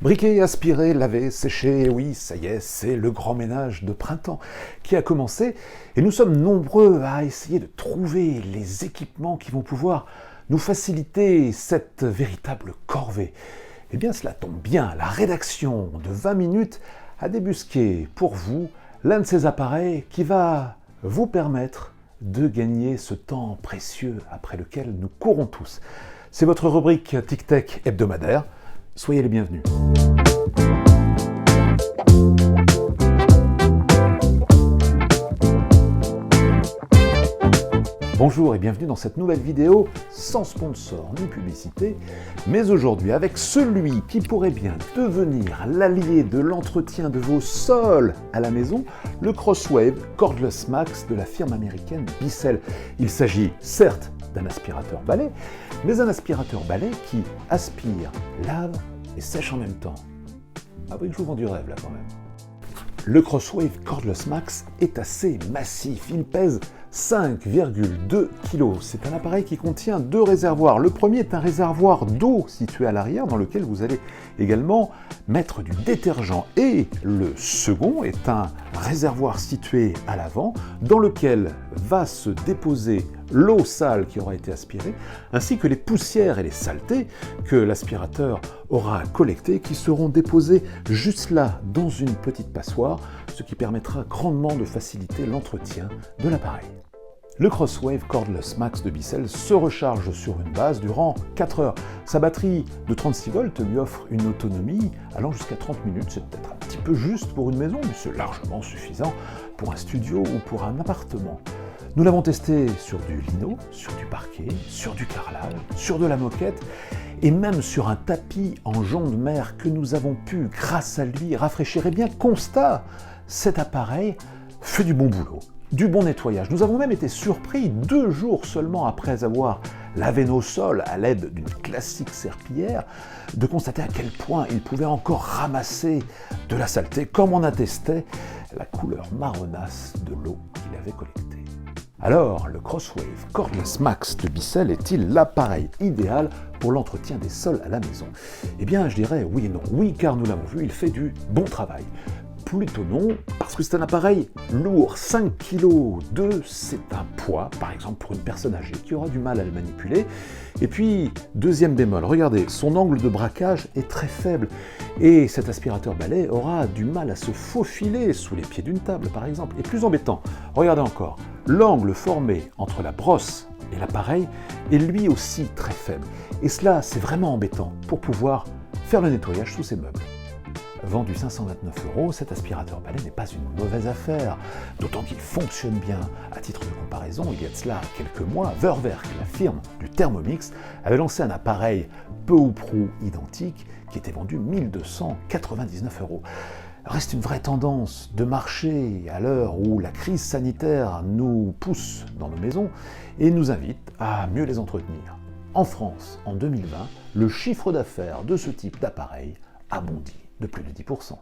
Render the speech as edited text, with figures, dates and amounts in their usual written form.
Briquer, aspirer, laver, sécher, et oui, ça y est, c'est le grand ménage de printemps qui a commencé et nous sommes nombreux à essayer de trouver les équipements qui vont pouvoir nous faciliter cette véritable corvée. Eh bien, cela tombe bien, la rédaction de 20 minutes a débusqué pour vous l'un de ces appareils qui va vous permettre de gagner ce temps précieux après lequel nous courons tous. C'est votre rubrique TicTech hebdomadaire. Soyez les bienvenus. Bonjour et bienvenue dans cette nouvelle vidéo sans sponsor ni publicité, mais aujourd'hui avec celui qui pourrait bien devenir l'allié de l'entretien de vos sols à la maison, le Crosswave Cordless Max de la firme américaine Bissell. Il s'agit certes d'un aspirateur balai, mais un aspirateur balai qui aspire, lave et sèche en même temps. Ah oui, je vous vends du rêve là quand même. Le Crosswave Cordless Max est assez massif, il pèse 5,2 kg. C'est un appareil qui contient deux réservoirs. Le premier est un réservoir d'eau situé à l'arrière dans lequel vous allez également mettre du détergent. Et le second est un réservoir situé à l'avant dans lequel va se déposer l'eau sale qui aura été aspirée, ainsi que les poussières et les saletés que l'aspirateur aura collectées, qui seront déposées juste là, dans une petite passoire, ce qui permettra grandement de faciliter l'entretien de l'appareil. Le Crosswave Cordless Max de Bissell se recharge sur une base durant 4 heures. Sa batterie de 36 volts lui offre une autonomie allant jusqu'à 30 minutes. C'est peut-être un petit peu juste pour une maison, mais c'est largement suffisant pour un studio ou pour un appartement. Nous l'avons testé sur du lino, sur du parquet, sur du carrelage, sur de la moquette et même sur un tapis en jonc de mer que nous avons pu, grâce à lui, rafraîchir. Et bien, constat, cet appareil fait du bon boulot, du bon nettoyage. Nous avons même été surpris 2 jours seulement après avoir lavé nos sols à l'aide d'une classique serpillière, de constater à quel point il pouvait encore ramasser de la saleté, comme en attestait la couleur marronasse de l'eau qu'il avait collectée. Alors, le Crosswave Cordless Max de Bissell est-il l'appareil idéal pour l'entretien des sols à la maison? Eh bien, je dirais oui et non. Oui, car nous l'avons vu, il fait du bon travail. Plutôt non, parce que c'est un appareil lourd, 5 kg, c'est un poids, par exemple pour une personne âgée qui aura du mal à le manipuler. Et puis, deuxième bémol, regardez, son angle de braquage est très faible, et cet aspirateur balai aura du mal à se faufiler sous les pieds d'une table, par exemple. Et plus embêtant, regardez encore, l'angle formé entre la brosse et l'appareil est lui aussi très faible. Et cela, c'est vraiment embêtant pour pouvoir faire le nettoyage sous ces meubles. Vendu 529 €, cet aspirateur balai n'est pas une mauvaise affaire, d'autant qu'il fonctionne bien. À titre de comparaison, il y a de cela quelques mois, Wörwerk, la firme du Thermomix, avait lancé un appareil peu ou prou identique qui était vendu 1 299 €. Reste une vraie tendance de marché à l'heure où la crise sanitaire nous pousse dans nos maisons et nous invite à mieux les entretenir. En France, en 2020, le chiffre d'affaires de ce type d'appareil a bondi de plus de 10%.